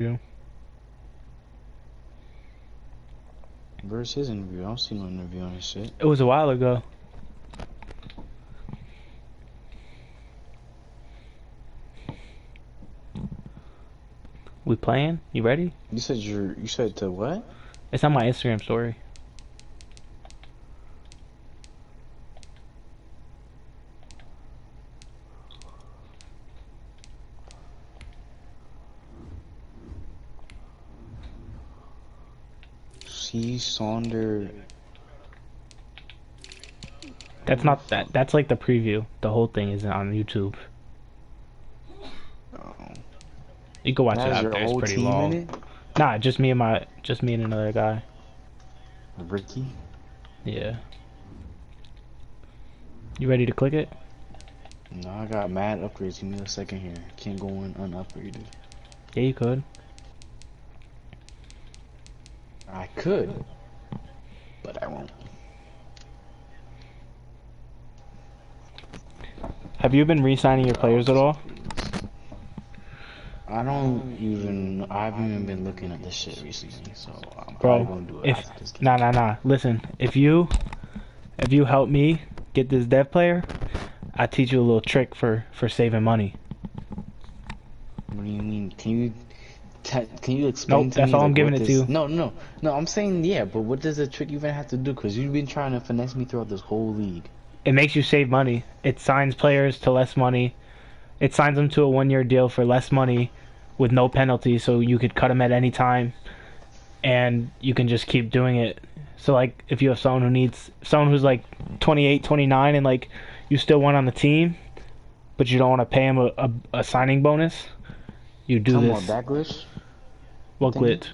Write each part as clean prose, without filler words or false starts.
You. Where's his interview? I don't see no interview on his shit. It was a while ago. We playing? You ready? You said to what? It's on my Instagram story. C. Saunder. That's not that. That's like the preview. The whole thing is on YouTube. Oh. You can watch it Has out your there. It's whole pretty team in long. it? Nah, just me and another guy. Ricky? Yeah. You ready to click it? No, I got mad upgrades. Give me a second here. Can't go in unupgraded. Yeah, you could. I could, but I won't. Have you been re-signing your players at all? I haven't even been looking at this shit recently, so I'm probably Bro, gonna do it if after this game. nah. Listen, if you help me get this dev player, I teach you a little trick for saving money. What do you mean? Can you explain Nope, to that's me all I'm like giving what it to this? you. No. I'm saying yeah, but what does the trick even have to do? Because you've been trying to finesse me throughout this whole league. It makes you save money. It signs players to less money. It signs them to a 1-year deal for less money with no penalty, so you could cut them at any time, and you can just keep doing it. So like if you have someone who's like 28, 29, and like you still want on the team, but you don't want to pay him a signing bonus, you do Come on, this. that glitch? What Thingy? glitch?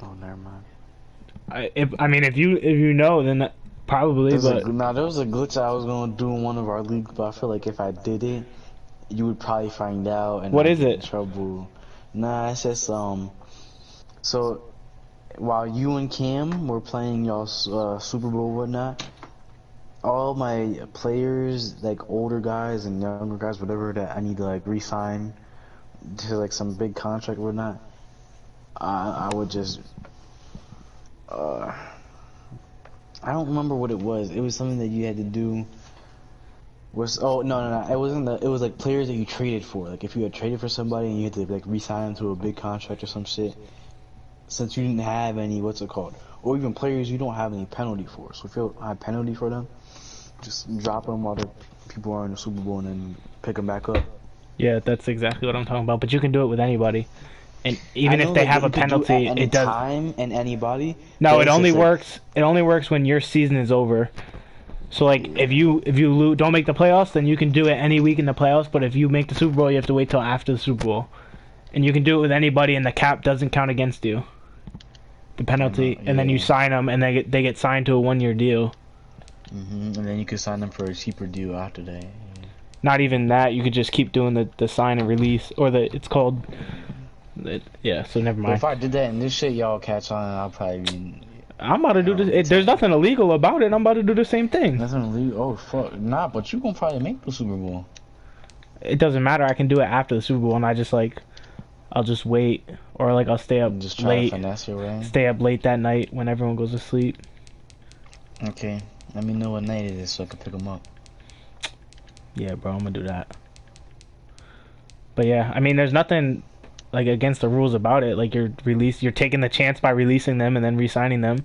Oh, never mind. If you know, then probably, but There was a glitch I was gonna do in one of our leagues, but I feel like if I did it, you would probably find out and what I'd is get in it? trouble. Nah, it's just so while you and Cam were playing y'all's Super Bowl and whatnot, all my players, like older guys and younger guys, whatever that I need to like re-sign to like some big contract or whatnot, I would just uh I don't remember what it was. It was something that you had to do. No. It wasn't it was like players that you traded for. Like if you had traded for somebody and you had to like re-sign them to a big contract or some shit. Since you didn't have any, what's it called? Or even players you don't have any penalty for. So if you have penalty for them, just drop them while the people are in the Super Bowl and then pick them back up. Yeah, that's exactly what I'm talking about. But you can do it with anybody, and I even if know they like have that a you could do it at penalty, any it does. time and anybody, No, but it it's only just like works. It only works when your season is over. So like if you don't make the playoffs, then you can do it any week in the playoffs. But if you make the Super Bowl, you have to wait till after the Super Bowl, and you can do it with anybody, and the cap doesn't count against you. The I know, penalty, and then you yeah. sign them, and they get signed to a 1-year deal. And then you could sign them for a cheaper deal after that. Not even that, you could just keep doing the sign and release, or it's called. Yeah, so never But mind. if I did that and this shit y'all catch on, I'll probably be I'm about to do this. There's nothing illegal about it. I'm about to do the same thing. nothing illegal. Oh fuck, nah. But you gonna probably make the Super Bowl. It doesn't matter. I can do it after the Super Bowl, and I'll just wait, or like I'll stay up And just try to late, finesse your way. stay up late that night when everyone goes to sleep. Okay, let me know what night it is so I can pick them up. Yeah, bro, I'm gonna do that. But yeah, I mean, there's nothing like against the rules about it. Like you're taking the chance by releasing them and then re-signing them.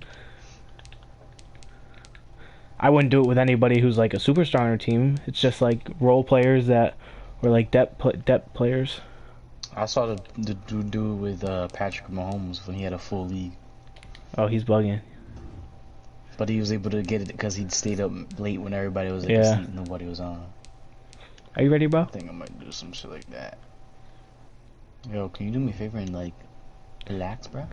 I wouldn't do it with anybody who's like a superstar on our team. It's just like role players that were like depth players. I saw the dude do it with Patrick Mahomes when he had a full league. Oh, he's bugging. But he was able to get it because he'd stayed up late when everybody was like Yeah. asleep and nobody was on. Are you ready, bro? I think I might do some shit like that. Yo, can you do me a favor and like relax, bro?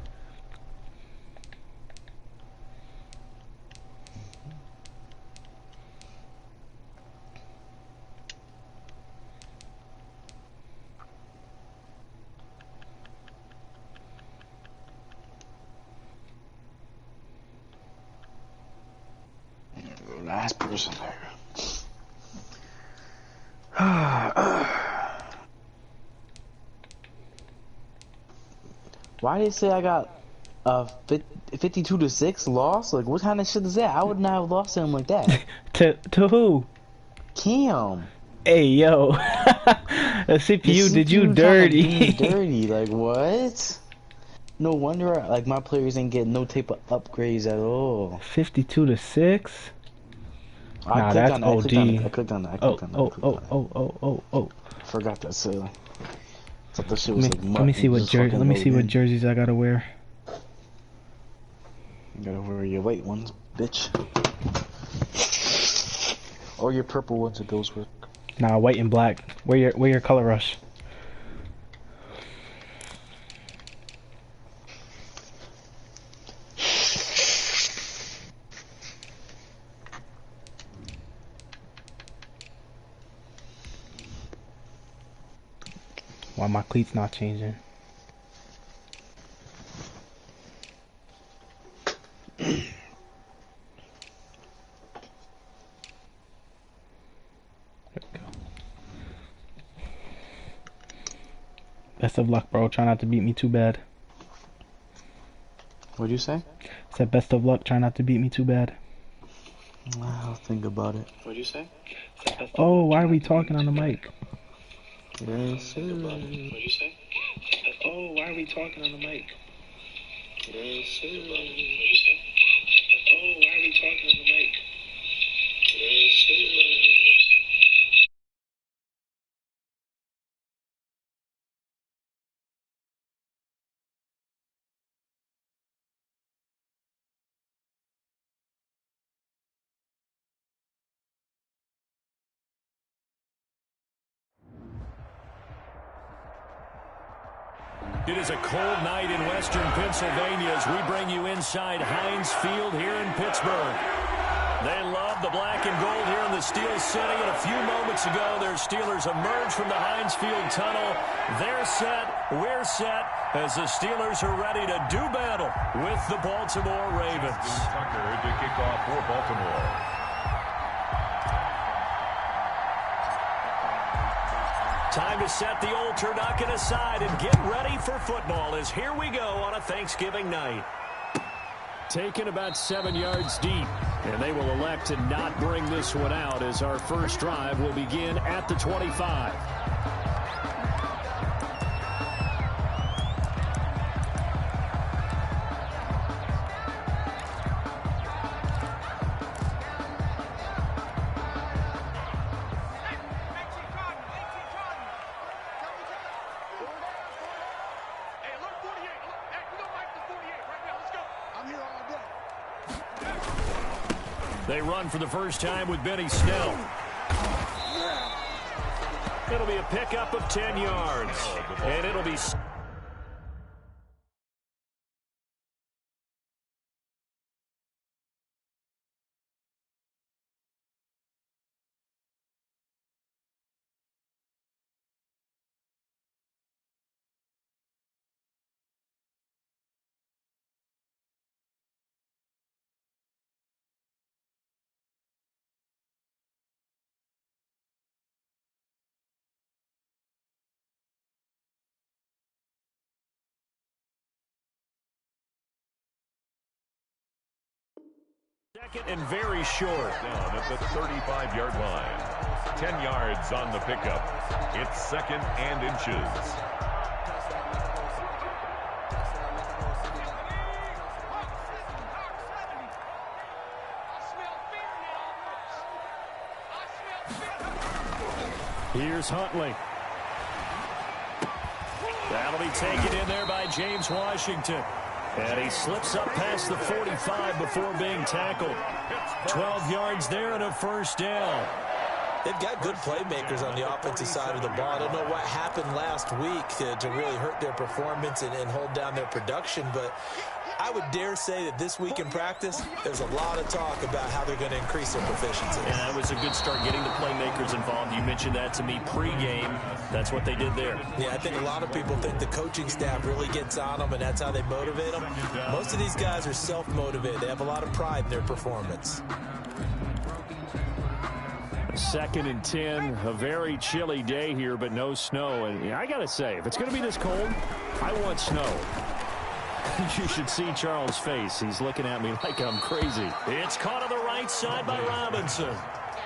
Last person there. Why did they say I got 52-6 loss? Like, what kind of shit is that? I would not have lost to him like that. To who? Cam. Hey yo, the CPU did you dirty? dirty? Dirty, like what? No wonder, like my players ain't getting no type of upgrades at all. 52-6. Nah, that's OD. I clicked on that. Oh. Forgot that. So, thought the shit was like. Let me see what jerseys I gotta wear. You gotta wear your white ones, bitch. Or your purple ones if those work. Nah, white and black. Wear your color rush. Why my cleats not changing? Best of luck, bro. Try not to beat me too bad. What'd you say? I said best of luck. Try not to beat me too bad. I'll think about it. What'd you say? Oh, why are we talking on the mic? Yes, sir. What'd you say? Oh, why are we talking on the mic? Yes, sir. What'd you say? Oh, why are we talking on the mic? Yes, sir. It is a cold night in western Pennsylvania as we bring you inside Heinz Field here in Pittsburgh. They love the black and gold here in the Steel City, and a few moments ago their Steelers emerged from the Heinz Field tunnel. They're set, we're set, as the Steelers are ready to do battle with the Baltimore Ravens. Tucker to kick off for Baltimore. Time to set the old turducken aside and get ready for football as here we go on a Thanksgiving night. Taken about 7 yards deep, and they will elect to not bring this one out as our first drive will begin at the 25. They run for the first time with Benny Snell. It'll be a pickup of 10 yards, and it'll be... Second and very short. Down at the 35-yard line. 10 yards on the pickup. It's second and inches. Here's Huntley. That'll be taken in there by James Washington. And he slips up past the 45 before being tackled. 12 yards there and a first down. They've got good playmakers on the offensive side of the ball. I don't know what happened last week to really hurt their performance and hold down their production, but I would dare say that this week in practice, there's a lot of talk about how they're going to increase their proficiency. And that was a good start getting the playmakers involved. You mentioned that to me pregame. That's what they did there. Yeah, I think a lot of people think the coaching staff really gets on them, and that's how they motivate them. Most of these guys are self-motivated. They have a lot of pride in their performance. Second and 10, a very chilly day here, but no snow. And I got to say, if it's going to be this cold, I want snow. You should see Charles' face. He's looking at me like I'm crazy. It's caught on the right side by Robinson.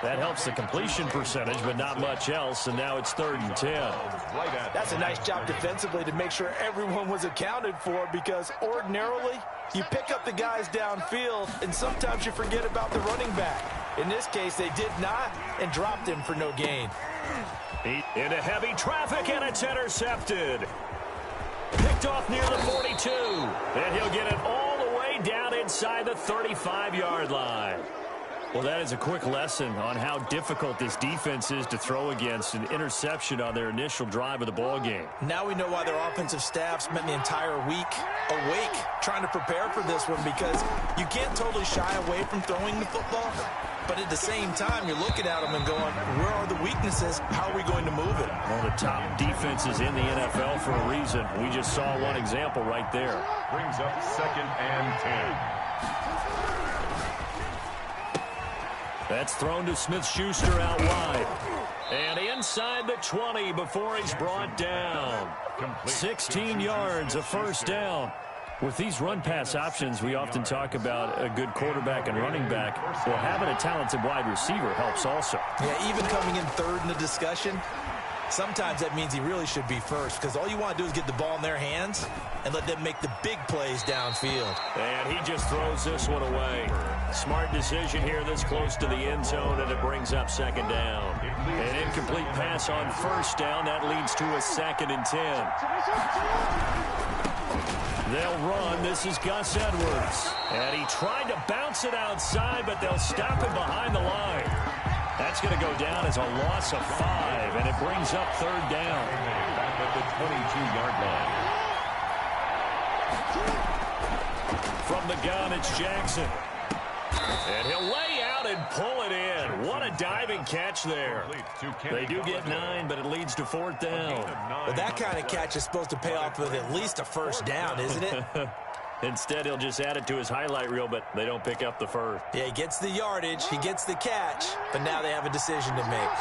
That helps the completion percentage, but not much else, and now it's 3rd and 10. That's a nice job defensively to make sure everyone was accounted for, because ordinarily you pick up the guys downfield, and sometimes you forget about the running back. In this case, they did not, and dropped him for no gain. Into heavy traffic, and it's intercepted. Picked off near the 42, and he'll get it all the way down inside the 35-yard line. Well, that is a quick lesson on how difficult this defense is to throw against. An interception on their initial drive of the ball game. Now we know why their offensive staff spent the entire week awake trying to prepare for this one, because you can't totally shy away from throwing the football, but at the same time, you're looking at them and going, where are the weaknesses? How are we going to move it? One of the top defenses in the NFL for a reason. We just saw one example right there. Brings up 2nd and 10. That's thrown to Smith-Schuster out wide. And inside the 20 before he's brought down. 16 yards, a first down. With these run-pass options, we often talk about a good quarterback and running back. Well, having a talented wide receiver helps also. Yeah, even coming in 3rd in the discussion, sometimes that means he really should be first, because all you want to do is get the ball in their hands and let them make the big plays downfield. And he just throws this one away. Smart decision here this close to the end zone, and it brings up 2nd down. An incomplete pass on 1st down. That leads to a 2nd and 10. They'll run. This is Gus Edwards. And he tried to bounce it outside, but they'll stop him behind the line. That's going to go down as a loss of 5, and it brings up 3rd down. Back at the 22-yard line. From the gun, it's Jackson. And he'll lay out and pull it in. What a diving catch there. They do get 9, but it leads to 4th down. Well, that kind of catch is supposed to pay off with at least a first down, isn't it? Instead, he'll just add it to his highlight reel, but they don't pick up the first. Yeah, he gets the yardage, he gets the catch, but now they have a decision to make.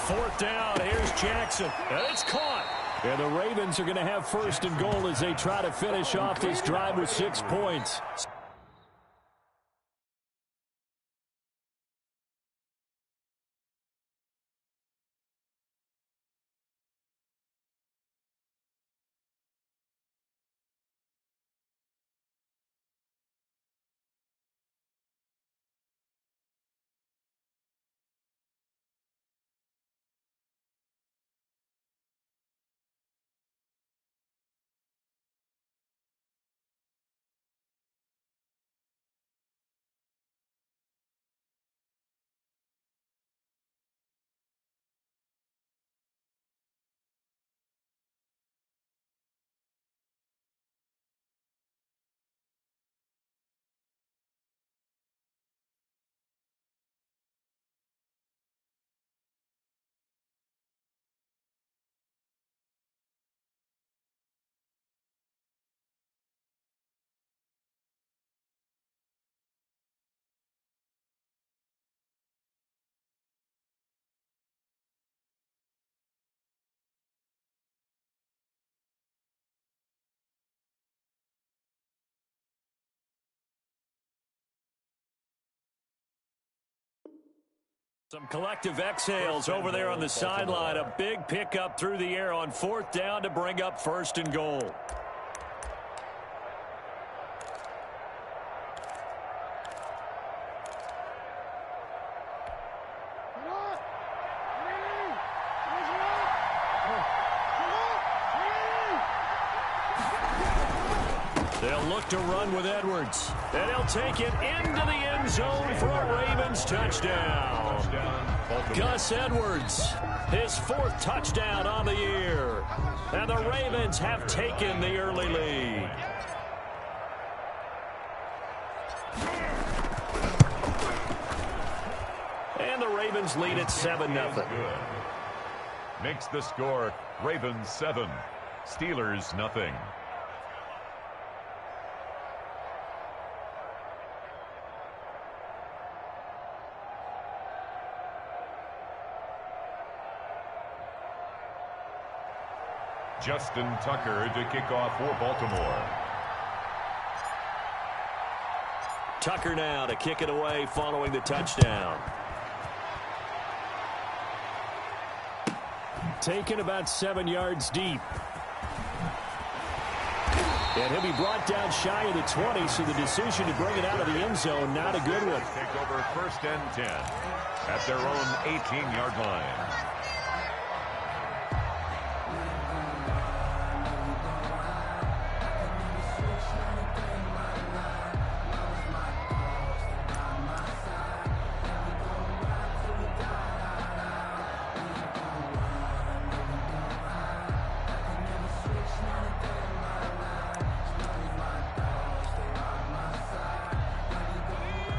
Fourth down, here's Jackson, and it's caught. And the Ravens are going to have 1st and goal as they try to finish off this drive with 6 points. Some collective exhales over there on the sideline. A big pickup through the air on 4th down to bring up 1st and goal. They'll look to run with Edwards. And he'll take it into the end zone for a Ravens touchdown. Gus Edwards, his 4th touchdown on the year. And the Ravens have taken the early lead. And the Ravens lead at 7-0. Makes the score Ravens 7, Steelers nothing. Justin Tucker to kick off for Baltimore. Tucker now to kick it away following the touchdown. Taken about 7 yards deep. And he'll be brought down shy of the 20, so the decision to bring it out of the end zone, not a good one. Take over 1st and 10 at their own 18-yard line.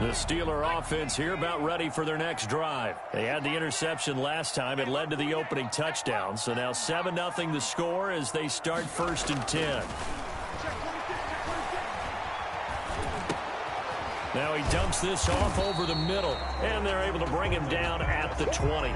The Steeler offense here about ready for their next drive. They had the interception last time. It led to the opening touchdown. So now 7-0 the score as they start 1st and 10. Now he dumps this off over the middle, and they're able to bring him down at the 20.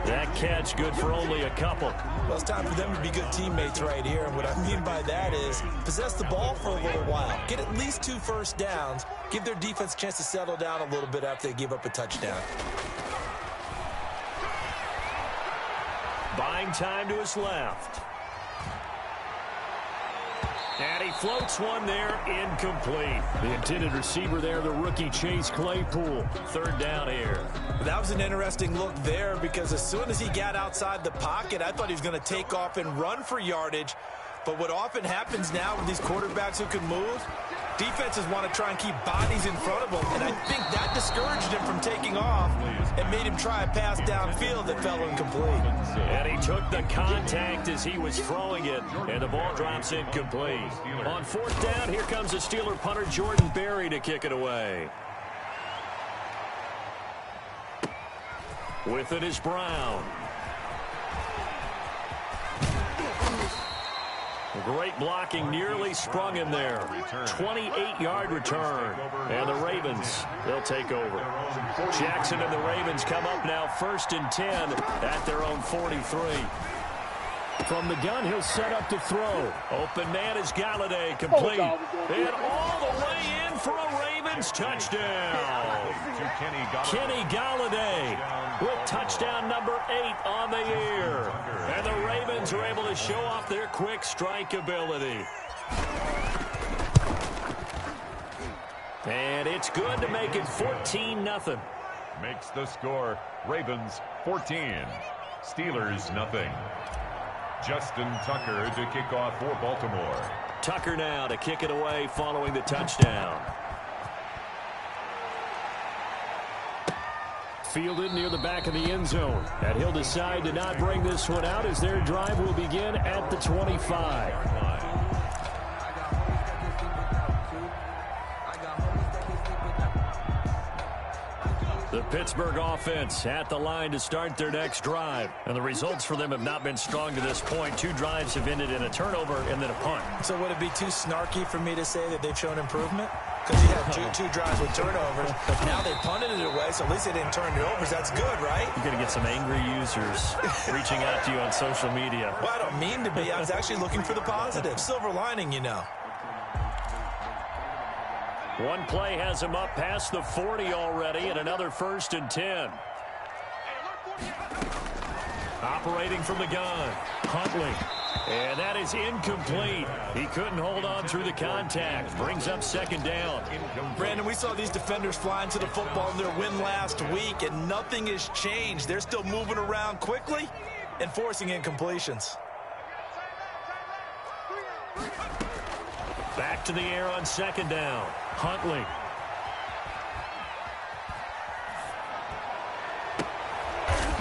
That catch good for only a couple. Well, it's time for them to be good teammates right here. And what I mean by that is possess the ball for a little while. Get at least 2 first downs. Give their defense a chance to settle down a little bit after they give up a touchdown. Buying time to his left. And he floats one there, incomplete. The intended receiver there, the rookie Chase Claypool. 3rd down here. That was an interesting look there because as soon as he got outside the pocket, I thought he was going to take off and run for yardage. But what often happens now with these quarterbacks who can move, defenses want to try and keep bodies in front of them, and I think that discouraged him from taking off and made him try a pass downfield that fell incomplete. And he took the contact as he was throwing it, and the ball drops incomplete. On 4th down, here comes the Steeler punter Jordan Berry to kick it away. With it is Brown. Great blocking, nearly sprung him there. 28-yard return. And the Ravens, they'll take over. Jackson and the Ravens come up now 1st and 10 at their own 43. From the gun, he'll set up to throw. Open man is Galladay, complete. And all the way in for a Ravens touchdown. Kenny Galladay with touchdown number 8 on the year. And the Ravens are able to show off their quick strike ability. And it's good to make it 14-0. Makes the score Ravens 14, Steelers nothing. Justin Tucker to kick off for Baltimore. Tucker now to kick it away following the touchdown. Fielded near the back of the end zone. And he'll decide to not bring this one out as their drive will begin at the 25. The Pittsburgh offense at the line to start their next drive. And the results for them have not been strong to this point. 2 drives have ended in a turnover and then a punt. So would it be too snarky for me to say that they've shown improvement? Because you had two drives with turnovers. Now they punted it away, so at least they didn't turn it over. That's good, right? You're going to get some angry users reaching out to you on social media. Well, I don't mean to be. I was actually looking for the positive. Silver lining, you know. One play has him up past the 40 already, and another 1st and 10. Operating from the gun, Huntley. And that is incomplete. He couldn't hold on through the contact. Brings up 2nd down. Brandon, we saw these defenders flying to the football in their win last week, and nothing has changed. They're still moving around quickly and forcing incompletions. Back to the air on 2nd down. Huntley.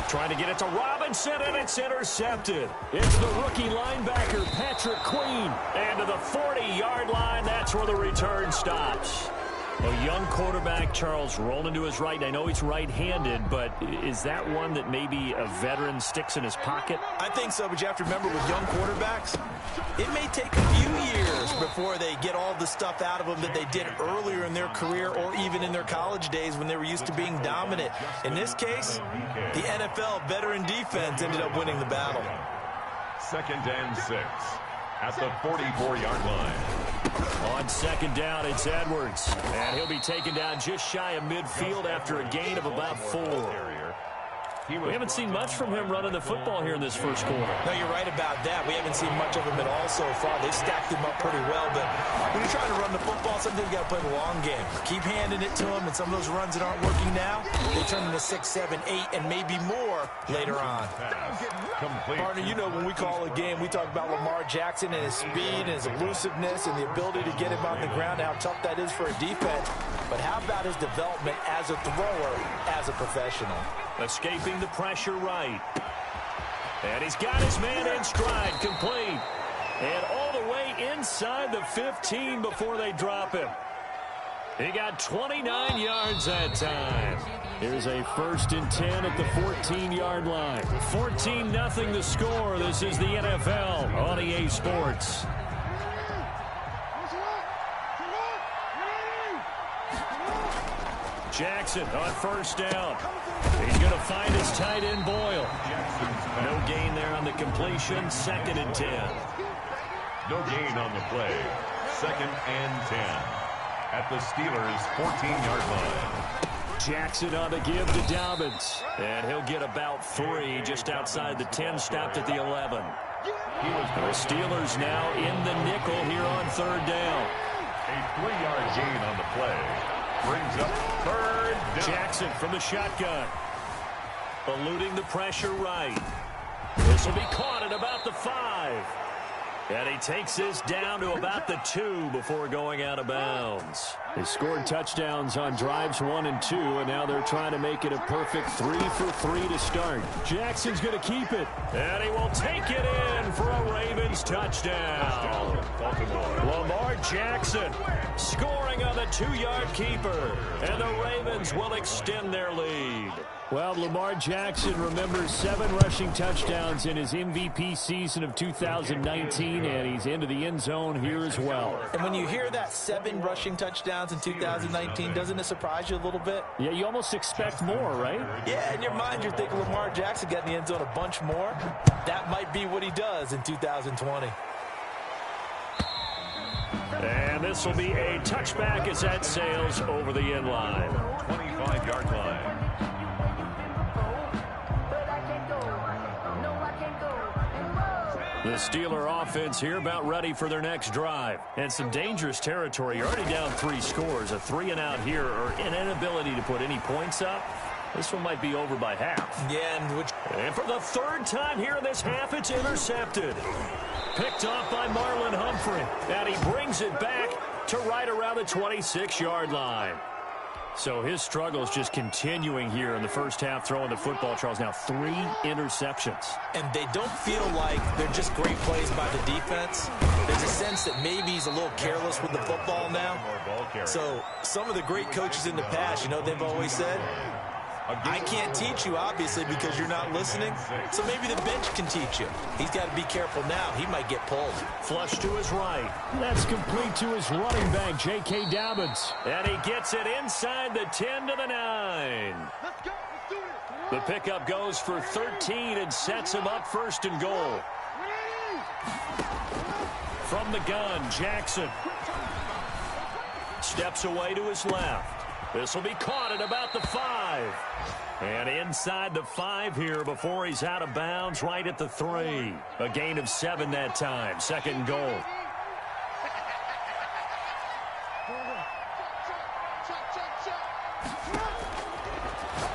Trying to get it to Robinson, and it's intercepted. It's the rookie linebacker, Patrick Queen. And to the 40-yard line, that's where the return stops. A young quarterback, Charles, rolling to his right. I know he's right-handed, but is that one that maybe a veteran sticks in his pocket? I think so, but you have to remember with young quarterbacks, it may take a few years before they get all the stuff out of them that they did earlier in their career or even in their college days when they were used to being dominant. In this case, the NFL veteran defense ended up winning the battle. 2nd and 6 at the 44-yard line. On 2nd down, it's Edwards. And he'll be taken down just shy of midfield after a gain of about 4. We haven't seen much from him running the football here in this first quarter. No, you're right about that. We haven't seen much of him at all so far. They stacked him up pretty well, but when you're trying to run the football, sometimes you got to play the long game. Keep handing it to him, and some of those runs that aren't working now, they turn into 6, 7, 8, and maybe more later on. Partner, you know when we call a game, we talk about Lamar Jackson and his speed and his elusiveness and the ability to get him on the ground, how tough that is for a defense. But how about his development as a thrower, as a professional? Escaping the pressure right. And he's got his man in stride, complete. And all the way inside the 15 before they drop him. He got 29 yards that time. Here's a 1st and 10 at the 14-yard line. 14-0 the score. This is the NFL on EA Sports. Jackson on 1st down. He's going to find his tight end, Boyle. No gain there on the completion. 2nd and 10. No gain on the play. 2nd and 10 at the Steelers' 14-yard line. Jackson on the give to Dobbins. And he'll get about 3 just outside the 10, stopped at the 11. The Steelers now in the nickel here on 3rd down. A 3-yard gain on the play. Brings up 3rd down. Jackson from the shotgun. Eluding the pressure right. This will be caught at about the 5. And he takes this down to about the 2 before going out of bounds. They scored touchdowns on drives 1 and 2, and now they're trying to make it a perfect 3 for 3 to start. Jackson's going to keep it. And he will take it in for a Ravens touchdown. Lamar Jackson scoring on the 2-yard keeper. And the Ravens will extend their lead. Well, Lamar Jackson remembers 7 rushing touchdowns in his MVP season of 2019, and he's into the end zone here as well. And when you hear that 7 rushing touchdowns in 2019, doesn't it surprise you a little bit? Yeah, you almost expect more, right? Yeah, in your mind, you're thinking Lamar Jackson got in the end zone a bunch more. That might be what he does in 2020. And this will be a touchback as that sails over the end line. 25-yard line. The Steeler offense here about ready for their next drive. And some dangerous territory. You're already down 3 scores. A 3-and-out here, or an inability to put any points up. This one might be over by half. Yeah, and for the 3rd time here in this half, it's intercepted. Picked off by Marlon Humphrey. And he brings it back to right around the 26-yard line. So his struggle is just continuing here in the first half, throwing the football, Charles. Now 3 interceptions. And they don't feel like they're just great plays by the defense. There's a sense that maybe he's a little careless with the football now. So some of the great coaches in the past, you know, they've always said, I can't teach you, obviously, because you're not listening. So maybe the bench can teach you. He's got to be careful now. He might get pulled. Flush to his right. That's complete to his running back, J.K. Dobbins. And he gets it inside the 10 to the 9. Let's go. Let's do it. The pickup goes for 13 and sets him up 1st and goal. From the gun, Jackson steps away to his left. This will be caught at about the 5. And inside the 5 here before he's out of bounds, right at the 3. A gain of 7 that time. 2nd and goal.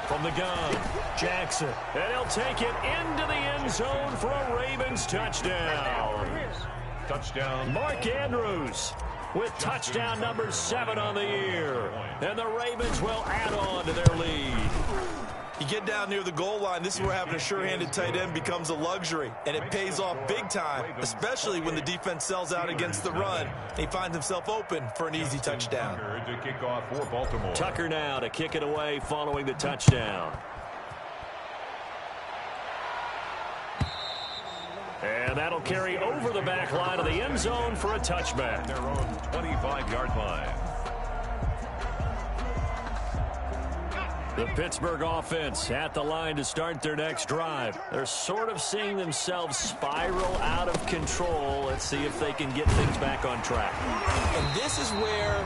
From the gun, Jackson. And he'll take it into the end zone for a Ravens touchdown. Touchdown. Mark Andrews with touchdown number 7 on the year. And the Ravens will add on to their lead. You get down near the goal line, this is where having a sure-handed tight end becomes a luxury, and it pays off big time, especially when the defense sells out against the run, and he finds himself open for an easy touchdown. To kick off for Baltimore. Tucker now to kick it away following the touchdown. And that'll carry over the back line of the end zone for a touchback. Their own 25-yard line. The Pittsburgh offense at the line to start their next drive. They're sort of seeing themselves spiral out of control. Let's see if they can get things back on track. And this is where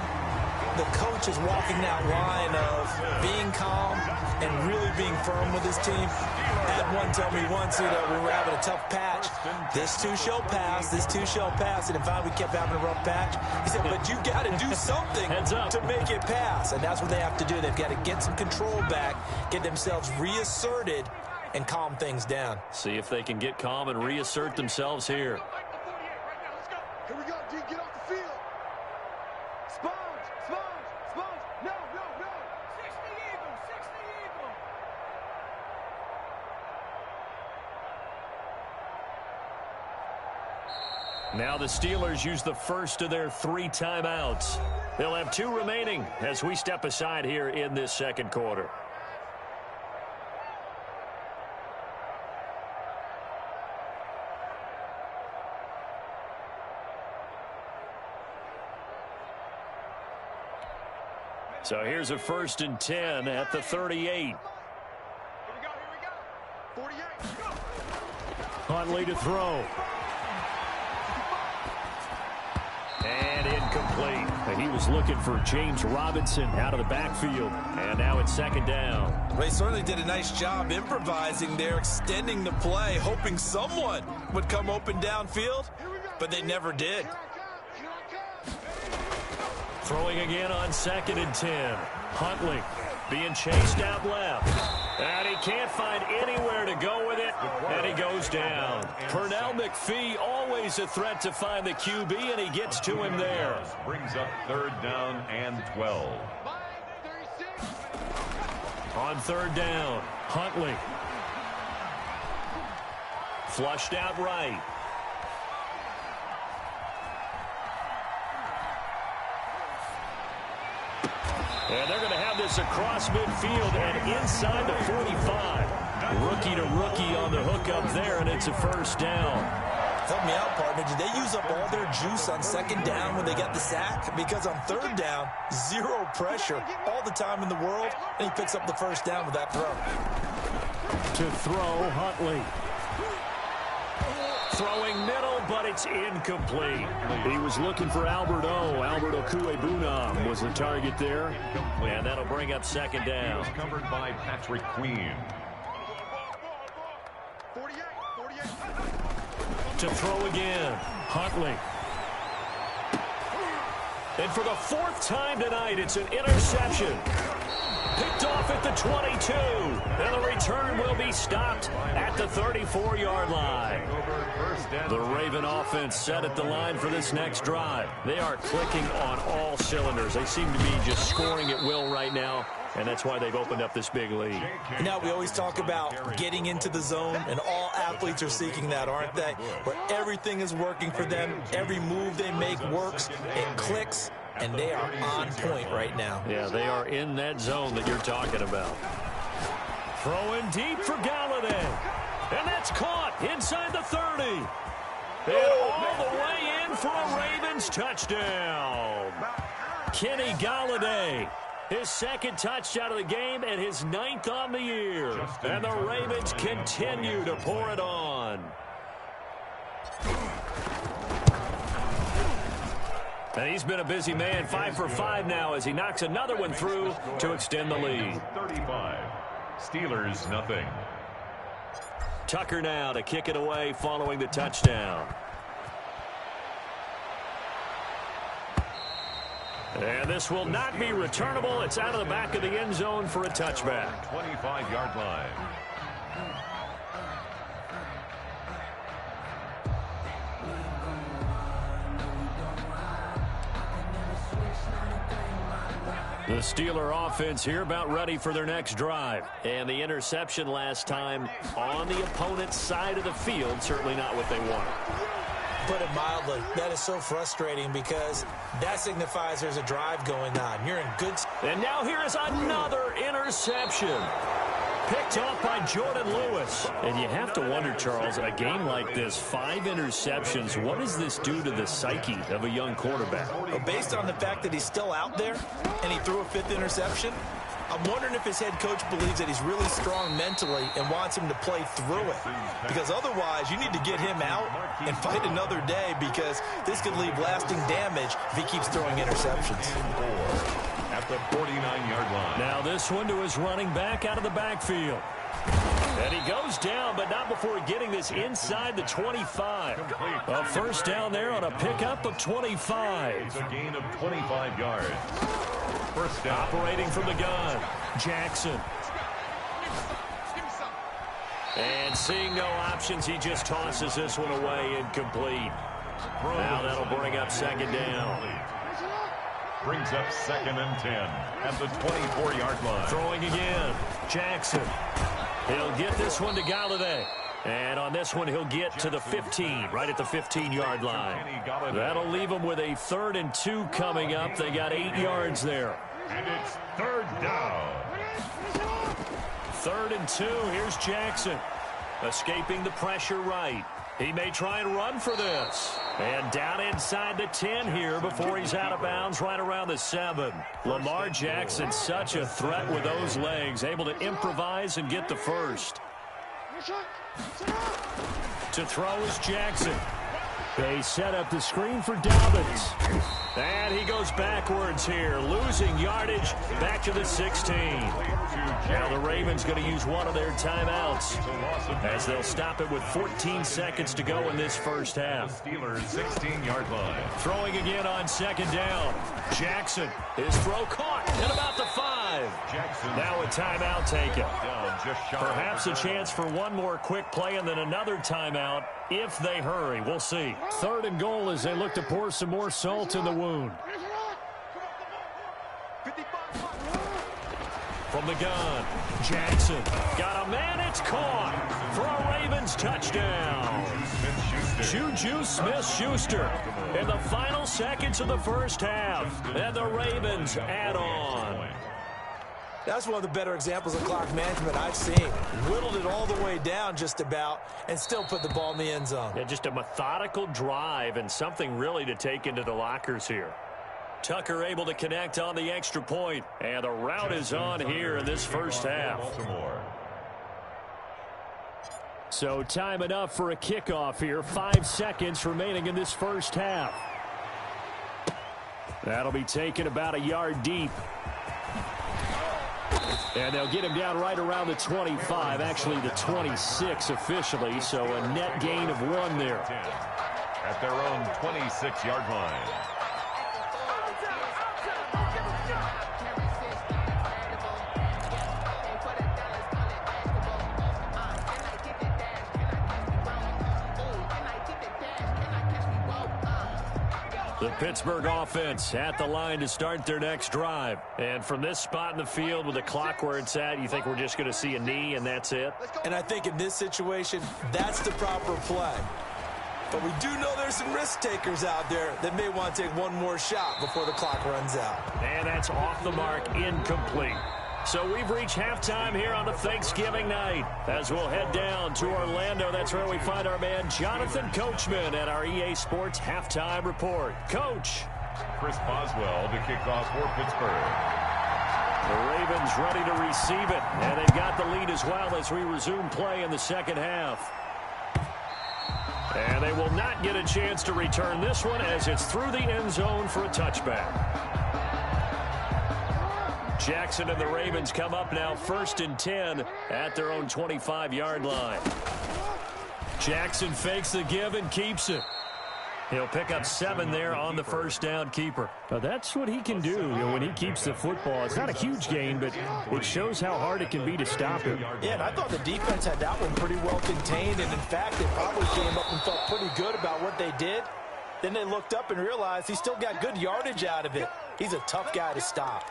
the coach is walking that line of being calm and really being firm with his team. I had one tell me once, we were having a tough patch. This too shall pass, this too shall pass. And in fact, we kept having a rough patch. He said, but you got to do something to make it pass. And that's what they have to do. They've got to get some control back, get themselves reasserted, and calm things down. See if they can get calm and reassert themselves here. Here we go, D. Get off the field. Sponge, sponge, sponge. No, no, no. 60 Eagle, 60 Eagle. Now the Steelers use the first of their 3 timeouts. They'll have 2 remaining as we step aside here in this second quarter. So here's a 1st and 10 at the 38. Here we go, 48. Huntley to throw. And incomplete. He was looking for James Robinson out of the backfield. And now it's 2nd down. They certainly did a nice job improvising there, extending the play, hoping someone would come open downfield, but they never did. Throwing again on 2nd and 10. Huntley being chased out left. And he can't find anywhere to go with it. And he goes down. Pernell McPhee, always a threat to find the QB, and he gets to him there. Brings up 3rd down and 12. On 3rd down, Huntley. Flushed out right. And they're going to have this across midfield and inside the 45. Rookie to rookie on the hook up there, and it's a 1st down. Help me out, partner. Did they use up all their juice on 2nd down when they got the sack? Because on 3rd down, 0 pressure, all the time in the world, and he picks up the 1st down with that throw. To throw, Huntley. Throwing middle, but it's incomplete. He was looking for Albert O. Albert Okuebunam was the target there. And that'll bring up 2nd down. Covered by Patrick Queen. 48, 48. To throw again, Huntley. And for the 4th time tonight, it's an interception. Picked off at the 22. And the return will be stopped at the 34-yard line. The Raven offense set at the line for this next drive. They are clicking on all cylinders. They seem to be just scoring at will right now, and that's why they've opened up this big lead. Now, we always talk about getting into the zone, and all athletes are seeking that, aren't they? Where everything is working for them. Every move they make works. It clicks. And they are on point right now. Yeah, they are in that zone that you're talking about. Throwing deep for Galladay. And that's caught inside the 30. And all the way in for a Ravens touchdown. Kenny Galladay, his 2nd touchdown of the game and his 9th on the year. And the Ravens continue to pour it on. And he's been a busy man, 5 for 5 now as he knocks another one through to extend the lead. 35. Steelers, nothing. Tucker now to kick it away following the touchdown. And this will not be returnable. It's out of the back of the end zone for a touchback. 25-yard line. The Steeler offense here about ready for their next drive. And the interception last time on the opponent's side of the field, certainly not what they wanted. Put it mildly, that is so frustrating because that signifies there's a drive going on. You're in good... And now here is another interception. Picked off by Jordan Lewis. And you have to wonder, Charles, a game like this, 5 interceptions, what does this do to the psyche of a young quarterback? Well, based on the fact that he's still out there and he threw a 5th interception, I'm wondering if his head coach believes that he's really strong mentally and wants him to play through it. Because otherwise, you need to get him out and fight another day, because this could leave lasting damage if he keeps throwing interceptions. At the 49-yard line. Now this one to his running back out of the backfield. And he goes down, but not before getting this inside the 25. A first down there on a pickup of 25. It's a gain of 25 yards. First down. Operating from the gun, Jackson. And seeing no options, he just tosses this one away, incomplete. Now that'll bring up second down. Brings up 2nd and 10 at the 24-yard line. Throwing again, Jackson. He'll get this one to Galladay. And on this one, he'll get to the 15, right at the 15-yard line. That'll leave him with a 3rd and 2 coming up. They got 8 yards there. And it's 3rd down. 3rd and 2. Here's Jackson. Escaping the pressure right. He may try and run for this. And down inside the 10 here before he's out of bounds right around the 7. Lamar Jackson, such a threat with those legs, able to improvise and get the first. To throw is Jackson. They set up the screen for Dobbins. And he goes backwards here, losing yardage back to the 16. Now the Ravens going to use one of their timeouts as they'll stop it with 14 seconds to go in this first half. Steelers 16-yard line. Throwing again on second down. Jackson, his throw caught at about the 5. Jackson. Now a timeout taken. Down just shy. Perhaps a chance for one more quick play and then another timeout if they hurry. We'll see. 3rd and goal as they look to pour some more salt in the wound. From the gun, Jackson got a man. It's caught for a Ravens touchdown. Juju Smith-Schuster in the final seconds of the first half. And the Ravens add on. That's one of the better examples of clock management I've seen. Whittled it all the way down just about and still put the ball in the end zone. Yeah, just a methodical drive and something really to take into the lockers here. Tucker able to connect on the extra point, and the route is on here in this first half. So time enough for a kickoff here. 5 seconds remaining in this first half. That'll be taken about a yard deep. And they'll get him down right around the 25, actually the 26 officially, so a net gain of 1 there. At their own 26-yard line. The Pittsburgh offense at the line to start their next drive. And from this spot in the field with the clock where it's at, you think we're just going to see a knee and that's it? And I think in this situation, that's the proper play. But we do know there's some risk takers out there that may want to take one more shot before the clock runs out. And that's off the mark, incomplete. So we've reached halftime here on the Thanksgiving night. As we'll head down to Orlando, that's where we find our man Jonathan Coachman at our EA Sports Halftime Report. Coach. Chris Boswell to kick off for Pittsburgh. The Ravens ready to receive it, and they've got the lead as well as we resume play in the second half. And they will not get a chance to return this one as it's through the end zone for a touchback. Jackson and the Ravens come up now 1st and 10 at their own 25-yard line. Jackson fakes the give and keeps it. He'll pick up 7 there on the first down keeper. But that's what he can do when he keeps the football. It's not a huge gain, but it shows how hard it can be to stop him. Yeah, and I thought the defense had that one pretty well contained, and in fact, they probably came up and felt pretty good about what they did. Then they looked up and realized he still got good yardage out of it. He's a tough guy to stop.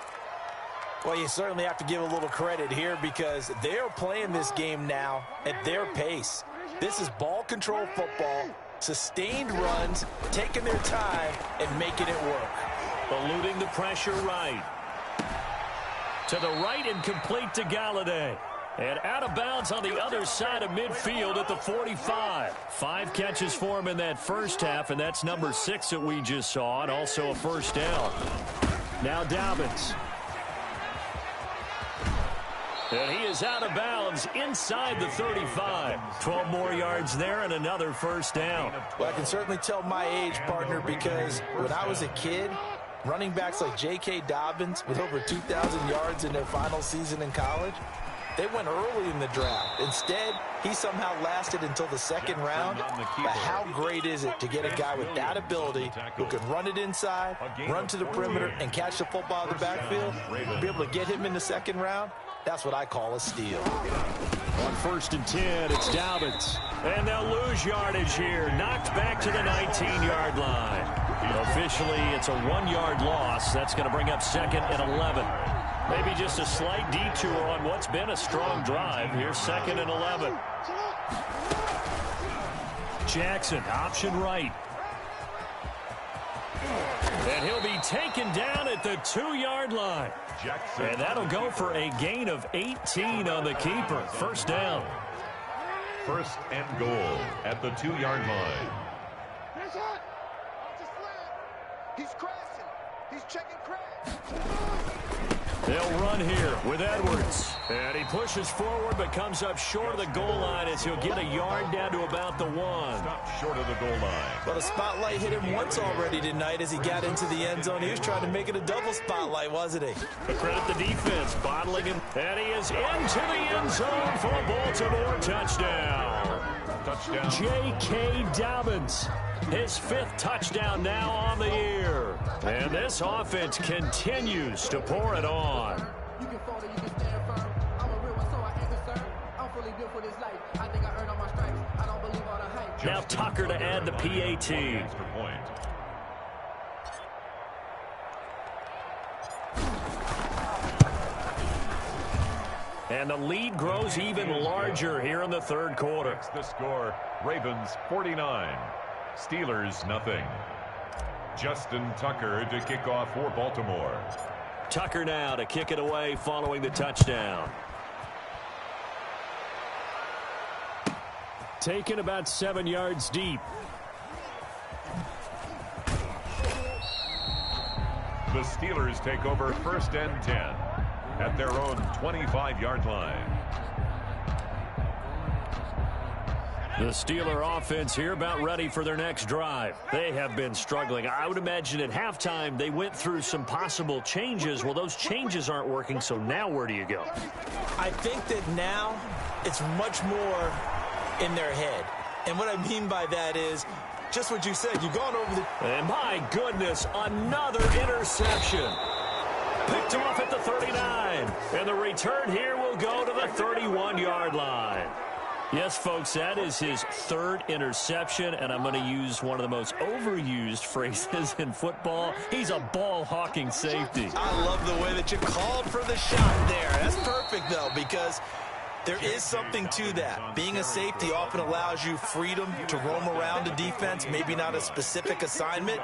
Well, you certainly have to give a little credit here because they're playing this game now at their pace. This is ball control football, sustained runs, taking their time, and making it work. Eluding the pressure right. To the right and complete to Galladay. And out of bounds on the other side of midfield at the 45. 5 catches for him in that first half, and that's number 6 that we just saw, and also a first down. Now Dobbins. And he is out of bounds inside the 35. 12 more yards there and another first down. Well, I can certainly tell my age, partner, because when I was a kid, running backs like J.K. Dobbins with over 2,000 yards in their final season in college, they went early in the draft. Instead, he somehow lasted until the second round. But how great is it to get a guy with that ability who can run it inside, run to the perimeter, and catch the football in the backfield? Be able to get him in the second round? That's what I call a steal. On 1st and 10, it's Dobbins. And they'll lose yardage here. Knocked back to the 19-yard line. Officially, it's a 1-yard loss. That's going to bring up 2nd and 11. Maybe just a slight detour on what's been a strong drive. Here's 2nd and 11. Jackson, option right. And he'll be taken down at the 2-yard line. Jackson. And that'll go for a gain of 18 on the keeper. First down. 1st and goal at the 2-yard line. He's hot. Off the slant. He's crashing. He's checking crash. They'll run here with Edwards. And he pushes forward but comes up short of the goal line as he'll get a yard down to about the 1. Stop short of the goal line. Well, the spotlight hit him once already tonight as he got into the end zone. He was trying to make it a double spotlight, wasn't he? But credit the defense, bottling him. And he is into the end zone for a Baltimore touchdown. Touchdown. J.K. Dobbins. His 5th touchdown now on the year. And this offense continues to pour it on. You can fall or you can stand firm. I'm a real one, so I ain't concerned. I'm fully built for this life. I think I earned all my stripes. I don't believe all the hype. Now Tucker to add the PAT. Extra point. And the lead grows even larger here in the 3rd quarter. That's the score. Ravens 49. Steelers nothing. Justin Tucker to kick off for Baltimore. Tucker now to kick it away following the touchdown. Taken about 7 yards deep. The Steelers take over 1st and 10 at their own 25-yard line. The Steeler offense here about ready for their next drive. They have been struggling. I would imagine at halftime they went through some possible changes. Well, those changes aren't working, so now where do you go? I think that now it's much more in their head. And what I mean by that is just what you said. You've gone over the... And my goodness, another interception. Picked off at the 39. And the return here will go to the 31-yard line. Yes, folks, that is his 3rd interception, and I'm going to use one of the most overused phrases in football. He's a ball-hawking safety. I love the way that you called for the shot there. That's perfect, though, because there is something to that. Being a safety often allows you freedom to roam around the defense, maybe not a specific assignment.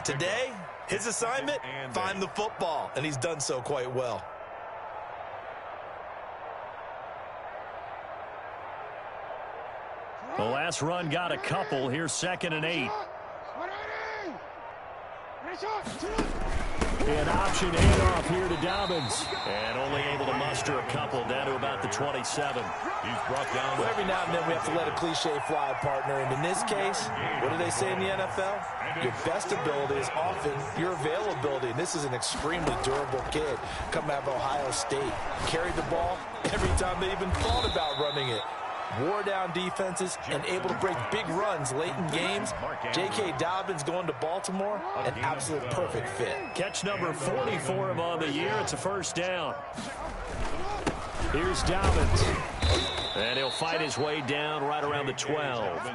Today, his assignment, find the football, and he's done so quite well. The last run got a couple. Here's 2nd and 8. An option handoff here to Dobbins. And only able to muster a couple down to about the 27. He's brought down. Well, every now and then we have to let a cliche fly, partner. And in this case, what do they say in the NFL? Your best ability is often your availability. And this is an extremely durable kid coming out of Ohio State. Carried the ball every time they even thought about running it. Wore down defenses and able to break big runs late in games. J.K. Dobbins going to Baltimore, an absolute perfect fit. Catch number 44 of on the year. It's a first down. Here's Dobbins. And he'll fight his way down right around the 12.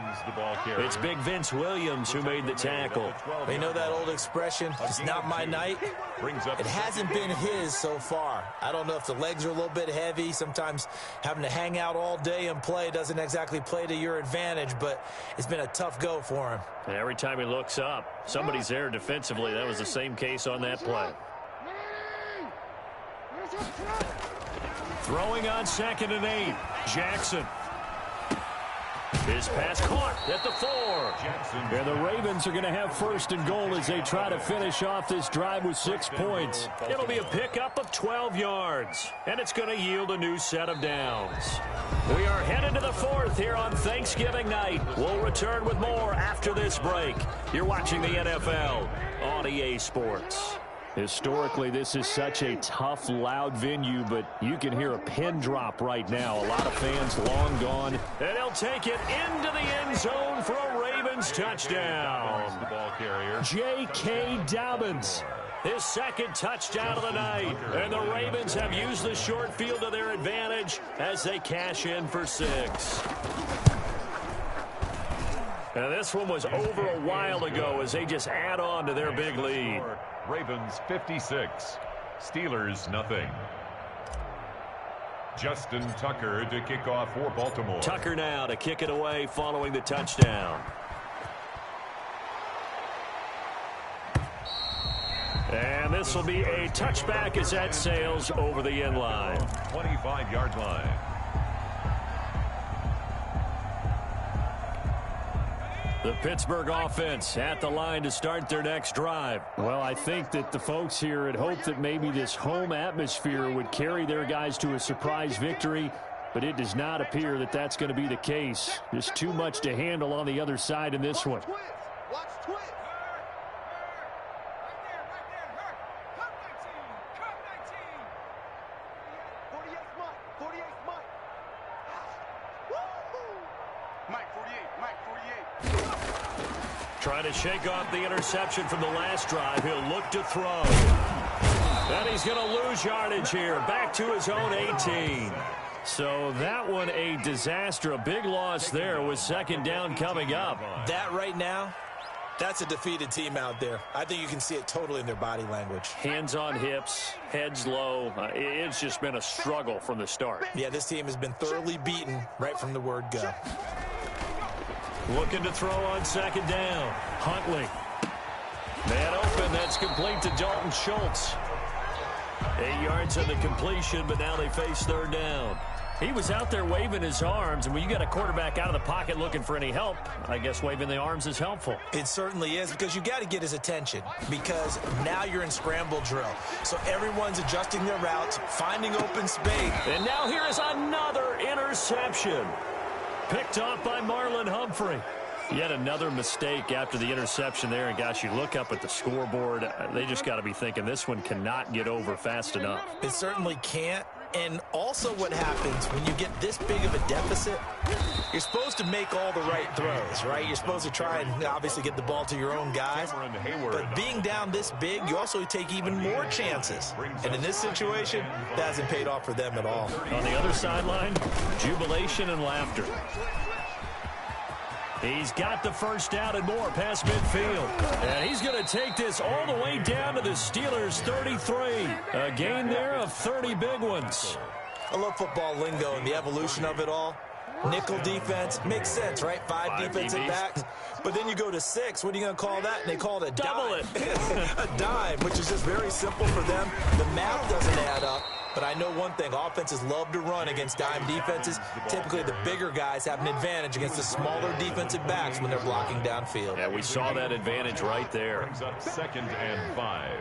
It's Big Vince Williams who made the tackle. You know that old expression, it's not my night? It hasn't been his so far. I don't know if the legs are a little bit heavy. Sometimes having to hang out all day and play doesn't exactly play to your advantage, but it's been a tough go for him. And every time he looks up, somebody's there defensively. That was the same case on that play. Throwing on 2nd and 8. Jackson. His pass caught at the 4. And the Ravens are going to have first and goal as they try to finish off this drive with 6 points. It'll be a pickup of 12 yards, and it's going to yield a new set of downs. We are headed to the 4th here on Thanksgiving night. We'll return with more after this break. You're watching the NFL on EA Sports. Historically, this is such a tough, loud venue, but you can hear a pin drop right now. A lot of fans long gone. And he'll take it into the end zone for a Ravens touchdown. The ball carrier. J.K. Dobbins, his second touchdown of the night. And the Ravens have used the short field to their advantage as they cash in for 6. And this one was over a while ago as they just add on to their big lead. Ravens 56, Steelers nothing. Justin Tucker to kick off for Baltimore. Tucker now to kick it away following the touchdown. And this will be a touchback as that sails over the end line. 25-yard line. The Pittsburgh offense at the line to start their next drive. Well, I think that the folks here had hoped that maybe this home atmosphere would carry their guys to a surprise victory, but it does not appear that that's going to be the case. Just too much to handle on the other side in this one. Watch twist. Trying to shake off the interception from the last drive. He'll look to throw. And he's going to lose yardage here. Back to his own 18. So that one a disaster. A big loss there with second down coming up. That right now, that's a defeated team out there. I think you can see it totally in their body language. Hands on hips, heads low. It's just been a struggle from the start. Yeah, this team has been thoroughly beaten right from the word go. Looking to throw on second down. Huntley. Man open. That's complete to Dalton Schultz. 8 yards on the completion, but now they face third down. He was out there waving his arms, and when you got a quarterback out of the pocket looking for any help, I guess waving the arms is helpful. It certainly is, because you got to get his attention, because now you're in scramble drill. So everyone's adjusting their routes, finding open space. And now here is another interception. Picked off by Marlon Humphrey. Yet another mistake after the interception there. And, gosh, you look up at the scoreboard. They just got to be thinking this one cannot get over fast enough. It certainly can't. And also what happens when you get this big of a deficit, you're supposed to make all the right throws, right? You're supposed to try and obviously get the ball to your own guys. But being down this big, you also take even more chances. And in this situation, that hasn't paid off for them at all. On the other sideline, jubilation and laughter. He's got the first down and more past midfield. And he's going to take this all the way down to the Steelers' 33. A gain there of 30 big ones. I love football lingo and the evolution of it all. Nickel defense makes sense, right? Five defensive backs. But then you go to 6. What are you going to call that? And they call it a dime. Double it. A dime, which is just very simple for them. The math doesn't add up. But I know one thing, offenses love to run against dime defenses. Typically, the bigger guys have an advantage against the smaller defensive backs when they're blocking downfield. Yeah, we saw that advantage right there. Brings up 2nd and 5.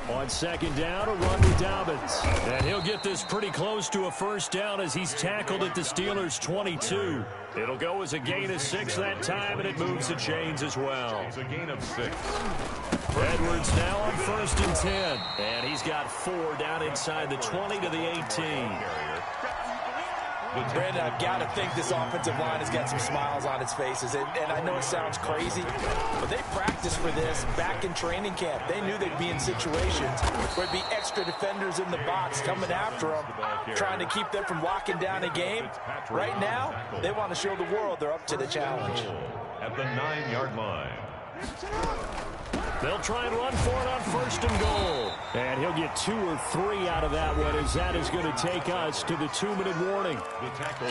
On second down, a run with Dobbins. And he'll get this pretty close to a first down as he's tackled at the Steelers' 22. It'll go as a gain of 6 that time, and it moves the chains as well. It's a gain of 6. Edwards now on 1st and 10. And he's got 4 down inside the 20 to the 18. Brandon, I've got to think this offensive line has got some smiles on its faces. And I know it sounds crazy, but they practiced for this back in training camp. They knew they'd be in situations where there'd be extra defenders in the box coming after them, trying to keep them from locking down a game. Right now, they want to show the world they're up to the challenge. At the 9-yard line. They'll try and run for it on 1st and goal. And he'll get 2 or 3 out of that one, as that is going to take us to the 2-minute warning.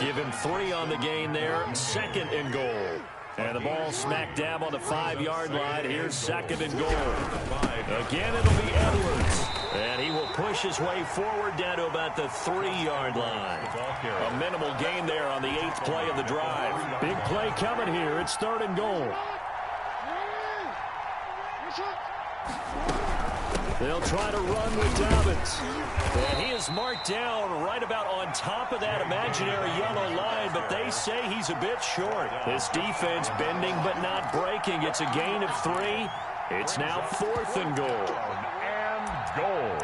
Give him 3 on the gain there. 2nd and goal. And the ball smack dab on the 5-yard line. Here's 2nd and goal. Again, it'll be Edwards. And he will push his way forward down to about the 3-yard line. A minimal gain there on the 8th play of the drive. Big play coming here. It's 3rd and goal. They'll try to run with Dobbins. And he is marked down right about on top of that imaginary yellow line, but they say he's a bit short. This defense bending but not breaking. It's a gain of 3. It's now 4th and goal. And goal.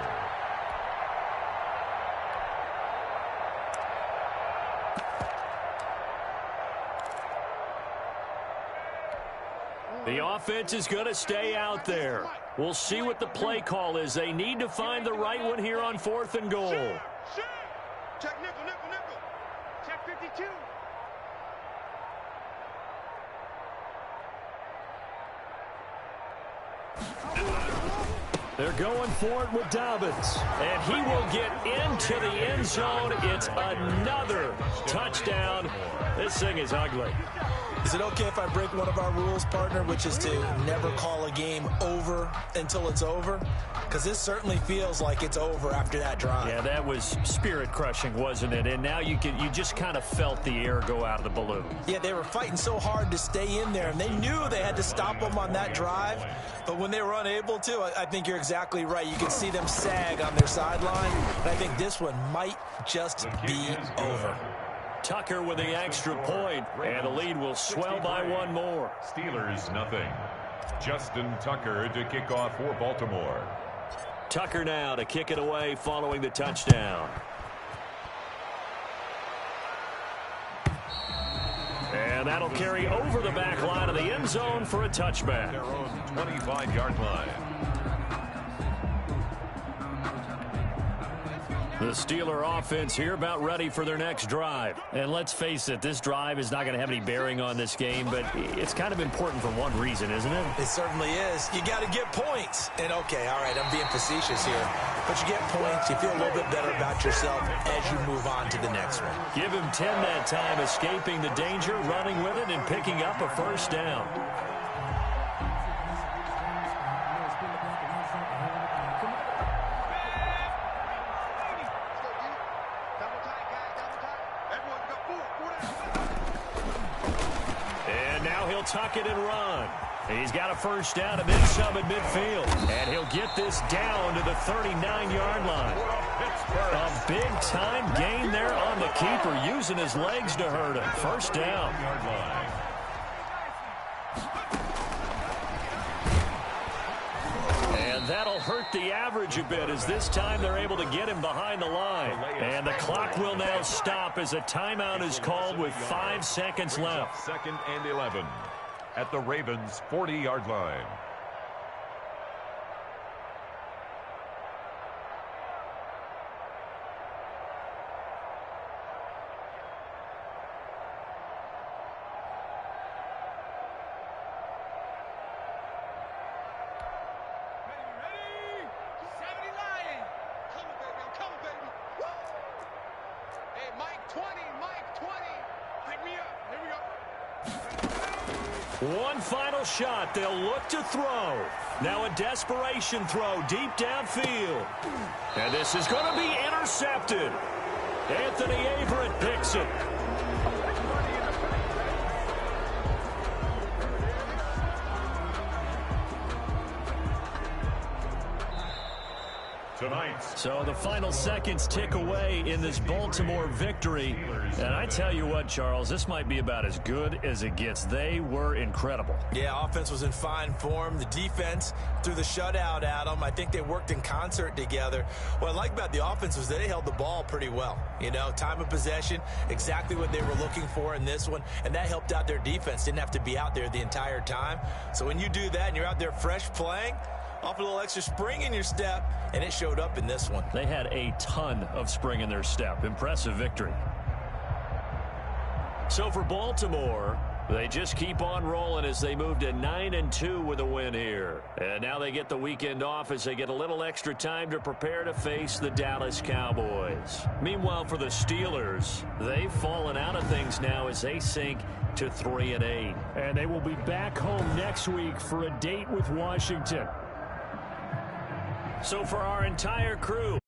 The offense is going to stay out there. We'll see what the play call is. They need to find the right one here on 4th and goal. Check nickel, nickel, nickel. Check 52. They're going for it with Dobbins. And he will get into the end zone. It's another touchdown. This thing is ugly. Is it okay if I break one of our rules, partner, which is to never call a game over until it's over? Because this certainly feels like it's over after that drive. Yeah, that was spirit-crushing, wasn't it? And now you just kind of felt the air go out of the balloon. Yeah, they were fighting so hard to stay in there, and they knew they had to stop them on that drive. But when they were unable to, I think you're exactly right. You can see them sag on their sideline. And I think this one might just be over. Tucker with the extra point, and the lead will swell by 1 more. Steelers nothing. Justin Tucker to kick off for Baltimore. Tucker now to kick it away following the touchdown. And that'll carry over the back line of the end zone for a touchback. Their own 25-yard line. The Steeler offense here about ready for their next drive. And let's face it, this drive is not going to have any bearing on this game, but it's kind of important for one reason, isn't it? It certainly is. You got to get points. And, okay, all right, I'm being facetious here. But you get points, you feel a little bit better about yourself as you move on to the next one. Give him 10 that time, escaping the danger, running with it, and picking up a first down. Tuck it and run. He's got a first down and then some at midfield. And he'll get this down to the 39-yard line. A big-time gain there on the keeper, using his legs to hurt him. First down. And that'll hurt the average a bit, as this time they're able to get him behind the line. And the clock will now stop as a timeout is called with 5 seconds left. 2nd and 11 at the Ravens' 40-yard line. One final shot. They'll look to throw. Now a desperation throw deep downfield. And this is going to be intercepted. Anthony Averett picks it. So the final seconds tick away in this Baltimore victory. And I tell you what, Charles, this might be about as good as it gets. They were incredible. Yeah, offense was in fine form. The defense threw the shutout at them. I think they worked in concert together. What I like about the offense was they held the ball pretty well. You know, time of possession, exactly what they were looking for in this one. And that helped out their defense. Didn't have to be out there the entire time. So when you do that and you're out there fresh playing, off a little extra spring in your step, and it showed up in this one. They had a ton of spring in their step. Impressive victory. So for Baltimore, they just keep on rolling as they move to 9-2 with a win here. And now they get the weekend off as they get a little extra time to prepare to face the Dallas Cowboys. Meanwhile, for the Steelers, they've fallen out of things now as they sink to 3-8. And they will be back home next week for a date with Washington. So for our entire crew,